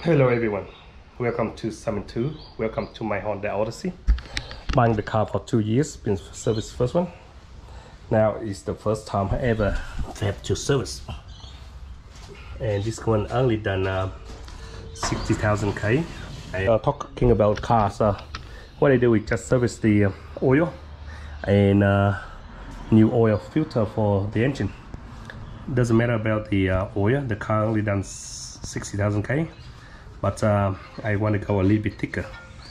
Hello everyone, welcome to Summit 2, welcome to my Honda Odyssey. Buying the car for 2 years, been serviced first one. Now is the first time I ever have to service. And this one only done 60,000 K. Talking about cars, what I do is just service the oil and new oil filter for the engine. Doesn't matter about the oil, the car only done 60,000 K. But I want to go a little bit thicker.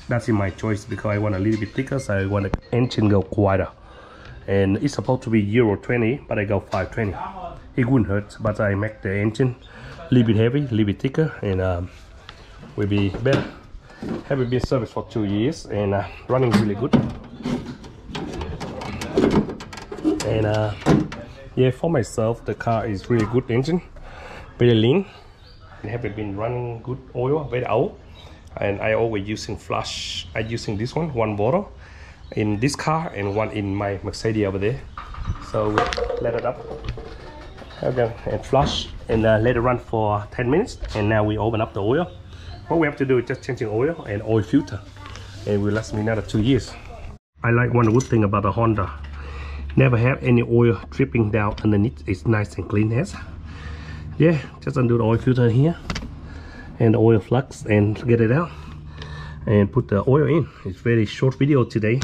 That's in my choice because I want a little bit thicker, so I want the engine go wider. And it's supposed to be Euro 20, but I go 520. It wouldn't hurt, but I make the engine a little bit heavy, a little bit thicker, and will be better. Have been serviced for 2 years and running really good. And yeah, for myself, the car is really good engine, very lean. Have been running good oil, very old, and I always using flush. I using this one bottle in this car and one in my Mercedes over there. So we let it up, okay, and flush and let it run for 10 minutes. And now we open up the oil. What we have to do is just changing oil and oil filter, and will last me another 2 years. I like one good thing about the Honda, never have any oil dripping down underneath. It's nice and clean as. Yeah, just undo the oil filter here and the oil flux and get it out and put the oil in. It's very short video today,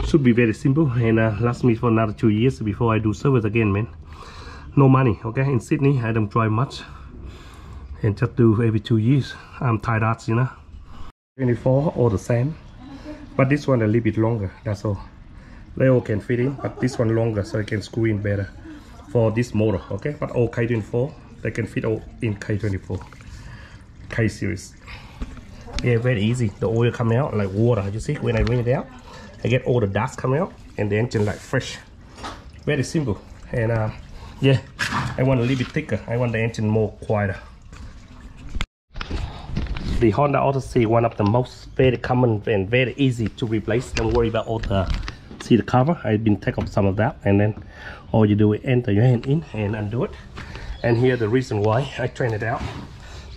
should be very simple and last me for another 2 years before I do service again, man. No money, okay? In Sydney I don't drive much and just do every 2 years. I'm tired out, you know. 24 all the same, but this one a little bit longer, that's all. They all can fit in, but this one longer so I can screw in better for this motor, okay? But all K24 they can fit all in K24 K series. Yeah, very easy. The oil coming out like water. You see, when I bring it out, I get all the dust coming out and the engine like fresh. Very simple. And yeah, I want a little bit thicker. I want the engine more quieter. The Honda Odyssey, one of the most very common and very easy to replace. Don't worry about all the, see the cover, I've been take off some of that, and then all you do is enter your hand in and undo it. And here the reason why I train it out,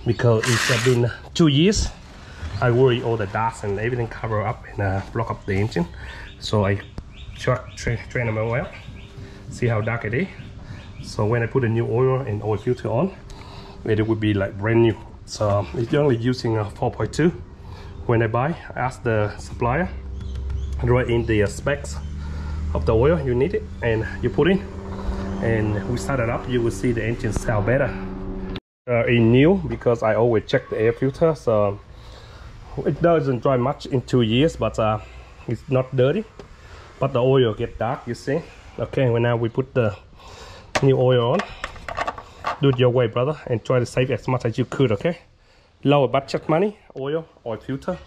because it's been 2 years. I worry all the dust and everything cover up and block up the engine. So I train them all out. See how dark it is. So when I put a new oil and oil filter on, it would be like brand new. So it's only using a 4.2. When I buy, I ask the supplier, write in the specs of the oil you need it, and you put in. And we start it up, you will see the engine sound better. In new, because I always check the air filter, so it doesn't dry much in 2 years, but it's not dirty. But the oil get dark, you see. Okay, well now we put the new oil on. Do it your way, brother, and try to save as much as you could, okay? Lower budget money, oil filter,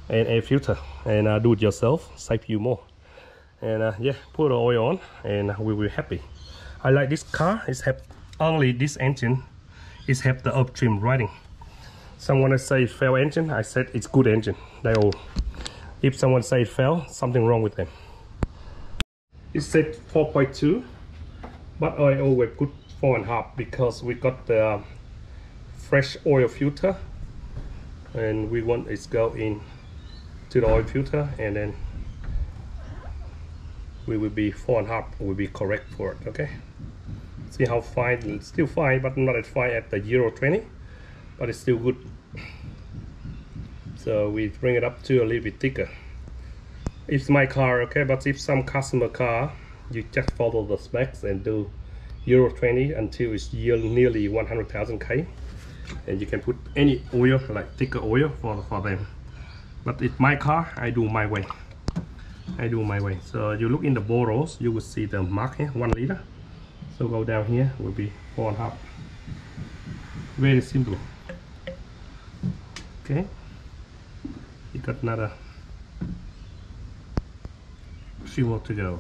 and air filter, and do it yourself, save you more. And yeah, put the oil on, and we will be happy. I like this car. It's have only this engine is have the upstream riding. Someone say it fail engine, I said it's good engine. They all. If someone say it fail, something wrong with them. It said 4.2, but I always put 4.5 because we got the fresh oil filter, and we want it go in to the oil filter, and then we will be 4.5 will be correct for it, okay? See how fine, it's still fine, but not as fine at the Euro 20, but it's still good. So we bring it up to a little bit thicker. It's my car, okay? But if some customer car, you just follow the specs and do Euro 20 until it's nearly 100,000 K, and you can put any oil, like thicker oil for them. But it's my car, I do my way. I do my way. So you look in the bottles, you will see the mark here, 1 liter. So go down here, will be 4.5. Very simple. Okay. You got another few more to go.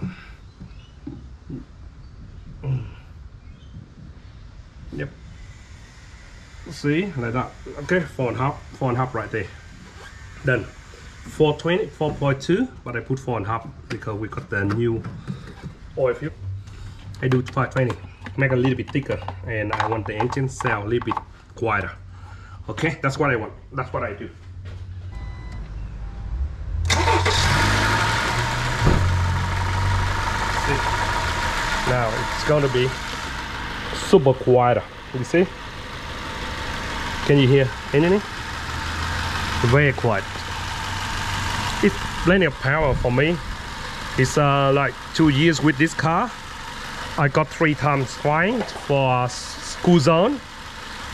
Yep. See, like that. Okay, 4.5 right there. Done. 420, 4.2, but I put 4.5 because we got the new oil filter. I do 520, make a little bit thicker, and I want the engine sound a little bit quieter. Okay, that's what I want. That's what I do. See? Now it's gonna be super quiet. You see? Can you hear anything? Very quiet. It's plenty of power for me. It's like 2 years with this car. I got 3 times flying for school zone.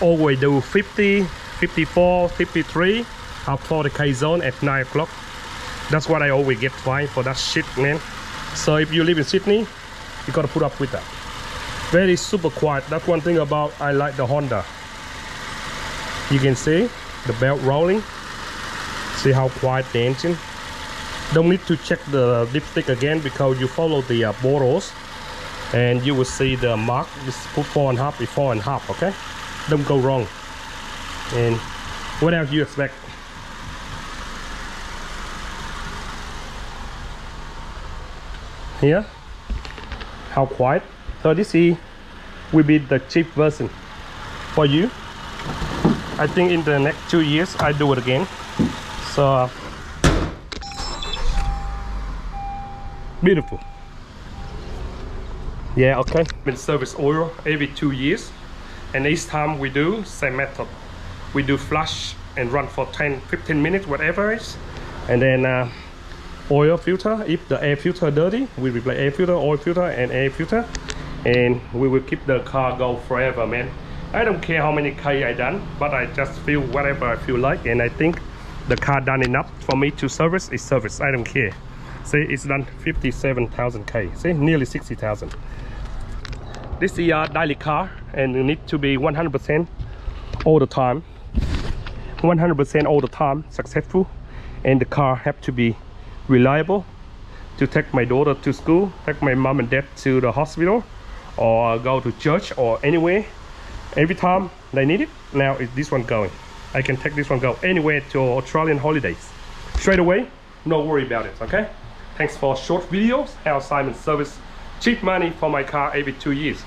Always do 50, 54, 53, up 40k zone at 9 o'clock. That's what I always get fined for that shit, man. So if you live in Sydney, you gotta put up with that. Very super quiet. That's one thing about I like the Honda. You can see the belt rolling. See how quiet the engine. Don't need to check the dipstick again because you follow the bottles and you will see the mark. Just put 4.5 be 4.5, okay? Don't go wrong. And what else you expect? Here, how quiet. So this will be the cheap version for you. I think in the next 2 years I do it again. So beautiful. Yeah, okay. Been service oil every 2 years, and each time we do same method. We do flush and run for 10-15 minutes, whatever it is, and then oil filter. If the air filter dirty, we replace air filter, oil filter, and air filter, and we will keep the car go forever, man. I don't care how many K I done, but I just feel whatever I feel like, and I think the car done enough for me to service is service. I don't care. See, it's done 57,000 K. See, nearly 60,000. This is a daily car, and you need to be 100% all the time. 100% all the time successful, and the car have to be reliable to take my daughter to school, take my mom and dad to the hospital, or go to church or anywhere. Every time they need it. Now is this one going. I can take this one go anywhere to Australian holidays straight away. No worry about it. Okay, thanks for short videos how Simon service cheap money for my car every 2 years.